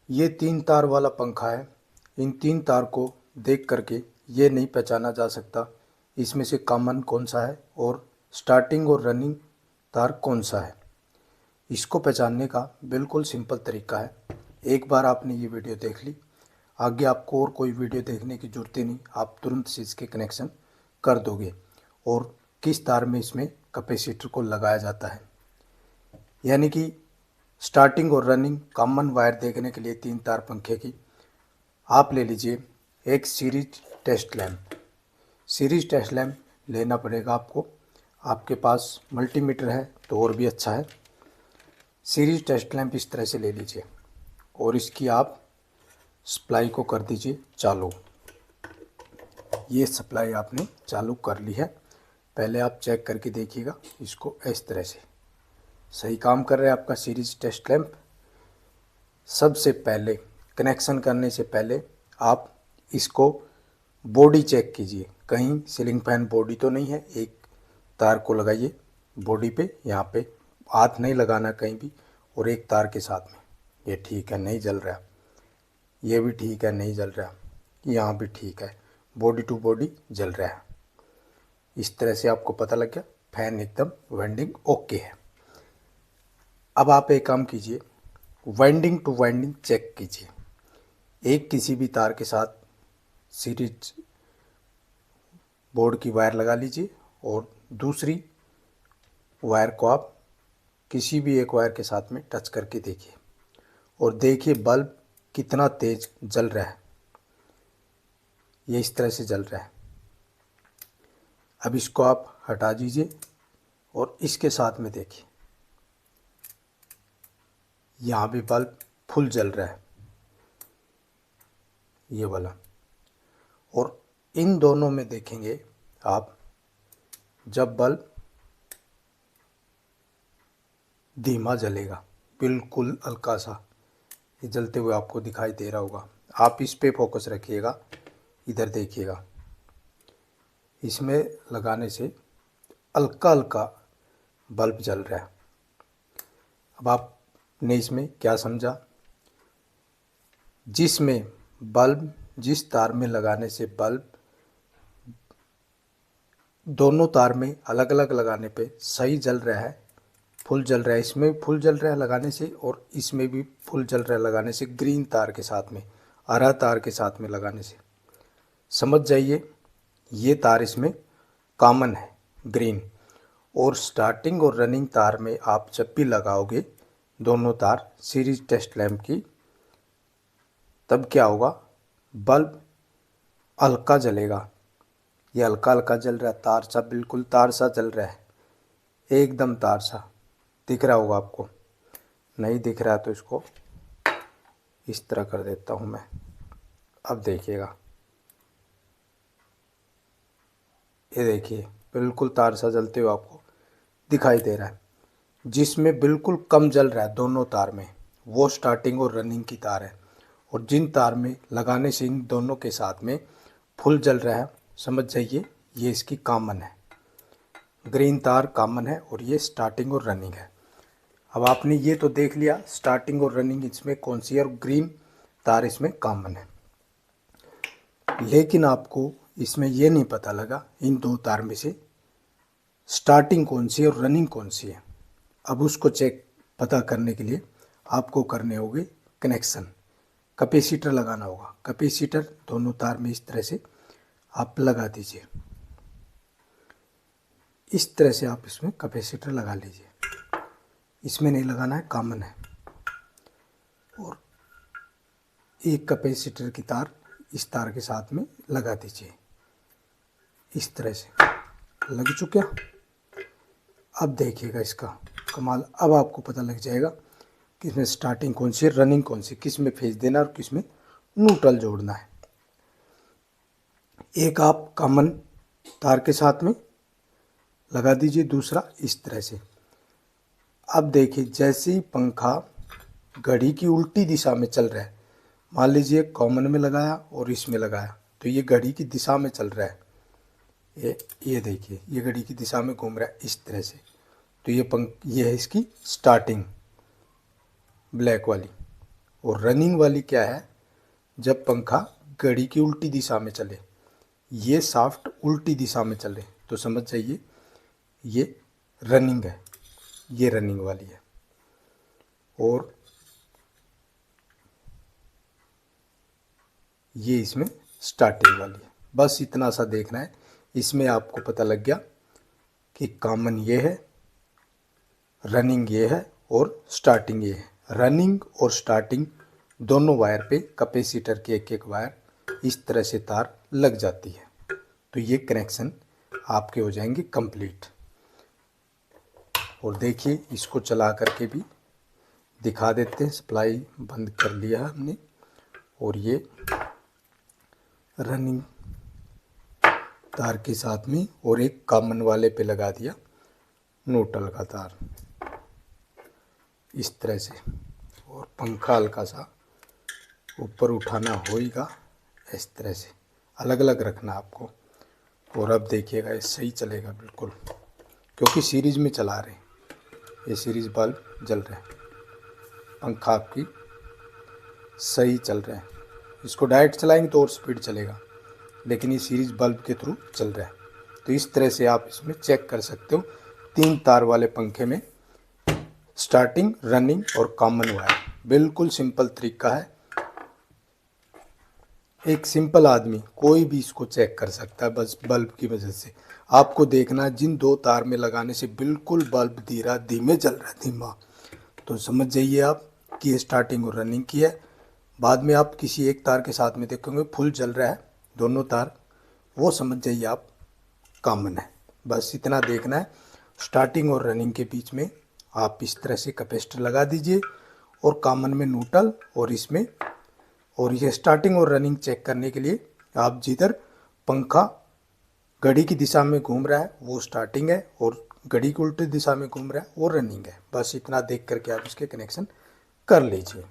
ये 3 तार वाला पंखा है। इन 3 तार को देख करके ये नहीं पहचाना जा सकता इसमें से कॉमन कौन सा है और स्टार्टिंग और रनिंग तार कौन सा है। इसको पहचानने का बिल्कुल सिंपल तरीका है। एक बार आपने ये वीडियो देख ली, आगे आपको और कोई वीडियो देखने की ज़रूरत ही नहीं, आप तुरंत से इसके कनेक्शन कर दोगे और किस तार में इसमें कैपेसिटर को लगाया जाता है। यानी कि स्टार्टिंग और रनिंग कॉमन वायर देखने के लिए 3 तार पंखे की आप ले लीजिए एक series test lamp. Series test lamp लेना पड़ेगा आपको। आपके पास मल्टीमीटर है तो और भी अच्छा है। सीरीज टेस्ट लैंप इस तरह से ले लीजिए और इसकी आप सप्लाई को कर दीजिए चालू। ये सप्लाई आपने चालू कर ली है। पहले आप चेक करके देखिएगा इसको। इस तरह से सही काम कर रहा है आपका सीरीज टेस्ट लैंप। सबसे पहले कनेक्शन करने से पहले आप इसको बॉडी चेक कीजिए, कहीं सीलिंग फैन बॉडी तो नहीं है। एक तार को लगाइए बॉडी पे, यहाँ पे हाथ नहीं लगाना कहीं भी, और एक तार के साथ में ये ठीक है, नहीं जल रहा। ये भी ठीक है, नहीं जल रहा। यहाँ भी ठीक है, बॉडी टू बॉडी जल रहा है। इस तरह से आपको पता लग गया फैन एकदम वाइंडिंग ओके है। अब आप एक काम कीजिए, वाइंडिंग टू वाइंडिंग चेक कीजिए। एक किसी भी तार के साथ सीरीज बोर्ड की वायर लगा लीजिए और दूसरी वायर को आप किसी भी एक वायर के साथ में टच करके देखिए और देखिए बल्ब कितना तेज जल रहा है। ये इस तरह से जल रहा है। अब इसको आप हटा दीजिए और इसके साथ में देखिए यहाँ भी बल्ब फुल जल रहा है, ये वाला। और इन दोनों में देखेंगे आप, जब बल्ब धीमा जलेगा, बिल्कुल हल्का सा ये जलते हुए आपको दिखाई दे रहा होगा। आप इस पे फोकस रखिएगा, इधर देखिएगा। इसमें लगाने से हल्का हल्का बल्ब जल रहा है। अब आपने इसमें क्या समझा? जिसमें बल्ब, जिस तार में लगाने से बल्ब दोनों तार में अलग अलग लगाने पे सही जल रहा है, फुल जल रहा है, इसमें भी फुल जल रहा है लगाने से और इसमें भी फुल जल रहा है लगाने से, ग्रीन तार के साथ में, हरा तार के साथ में लगाने से, समझ जाइए ये तार इसमें कॉमन है ग्रीन। और स्टार्टिंग और रनिंग तार में आप जब भी लगाओगे दोनों तार सीरीज टेस्ट लैंप की, तब क्या होगा, बल्ब हल्का जलेगा। ये हल्का हल्का जल रहा है, तार सा, बिल्कुल तार सा जल रहा है, एकदम तार सा। दिख रहा होगा आपको, नहीं दिख रहा है तो इसको इस तरह कर देता हूँ मैं। अब देखिएगा, ये देखिए बिल्कुल तार सा जलते हुए आपको दिखाई दे रहा है। जिसमें बिल्कुल कम जल रहा है दोनों तार में, वो स्टार्टिंग और रनिंग की तार है। और जिन तार में लगाने से इन दोनों के साथ में फुल जल रहा है, समझ जाइए ये इसकी कॉमन है। ग्रीन तार कॉमन है और ये स्टार्टिंग और रनिंग है। अब आपने ये तो देख लिया स्टार्टिंग और रनिंग इसमें कौन सी है और ग्रीन तार इसमें कॉमन है। लेकिन आपको इसमें ये नहीं पता लगा इन दो तार में से स्टार्टिंग कौन सी है और रनिंग कौन सी है। अब उसको चेक पता करने के लिए आपको करने होंगे कनेक्शन, कैपेसिटर लगाना होगा। कैपेसिटर दोनों तार में इस तरह से आप लगा दीजिए। इस तरह से आप इसमें कैपेसिटर लगा लीजिए। इसमें नहीं लगाना है, कॉमन है। और एक कैपेसिटर की तार इस तार के साथ में लगा दीजिए। इस तरह से लग चुका। अब देखिएगा इसका कमाल। अब आपको पता लग जाएगा कि इसमें स्टार्टिंग कौन सी है, रनिंग कौन सी, किस में फेज देना और किस में न्यूट्रल जोड़ना है। एक आप कॉमन तार के साथ में लगा दीजिए, दूसरा इस तरह से। अब देखिए जैसे ही पंखा घड़ी की उल्टी दिशा में चल रहा है, मान लीजिए कॉमन में लगाया और इसमें लगाया, तो ये घड़ी की दिशा में चल रहा है। ये देखिए ये घड़ी की दिशा में घूम रहा है इस तरह से। तो ये है इसकी स्टार्टिंग ब्लैक वाली, और रनिंग वाली क्या है, जब पंखा घड़ी की उल्टी दिशा में चले, ये शाफ्ट उल्टी दिशा में चले तो समझ जाइए ये रनिंग है, ये रनिंग वाली है। और ये इसमें स्टार्टिंग वाली है। बस इतना सा देखना है। इसमें आपको पता लग गया कि कॉमन ये है, रनिंग ये है और स्टार्टिंग ये है। रनिंग और स्टार्टिंग दोनों वायर पे कैपेसिटर के एक एक वायर इस तरह से तार लग जाती है, तो ये कनेक्शन आपके हो जाएंगे कंप्लीट। और देखिए इसको चला करके भी दिखा देते हैं। सप्लाई बंद कर लिया हमने और ये रनिंग तार के साथ में और एक कॉमन वाले पे लगा दिया न्यूट्रल का तार इस तरह से। और पंखा हल्का सा ऊपर उठाना होगा इस तरह से, अलग अलग रखना आपको। और अब देखिएगा ये सही चलेगा बिल्कुल, क्योंकि सीरीज में चला रहे हैं, ये सीरीज बल्ब जल रहा है, पंखा आपकी सही चल रहा है। इसको डायरेक्ट चलाएंगे तो और स्पीड चलेगा, लेकिन ये सीरीज बल्ब के थ्रू चल रहा है। तो इस तरह से आप इसमें चेक कर सकते हो। 3 तार वाले पंखे में स्टार्टिंग, रनिंग और कॉमन वायर, बिल्कुल सिंपल तरीका है। एक सिंपल आदमी कोई भी इसको चेक कर सकता है, बस बल्ब की वजह से। आपको देखना जिन 2 तार में लगाने से बिल्कुल बल्ब धीमे जल रहा है, धीमा, तो समझ जाइए आप कि ये स्टार्टिंग और रनिंग की है। बाद में आप किसी एक तार के साथ में देखोगे फुल जल रहा है दोनों तार, वो समझ जाइए आप कॉमन है। बस इतना देखना है। स्टार्टिंग और रनिंग के बीच में आप इस तरह से कैपेसिटर लगा दीजिए और कॉमन में न्यूट्रल, और इसमें, और ये स्टार्टिंग और रनिंग चेक करने के लिए आप जिधर पंखा घड़ी की दिशा में घूम रहा है वो स्टार्टिंग है और घड़ी की उल्टी दिशा में घूम रहा है वो रनिंग है। बस इतना देख करके आप इसके कनेक्शन कर लीजिए।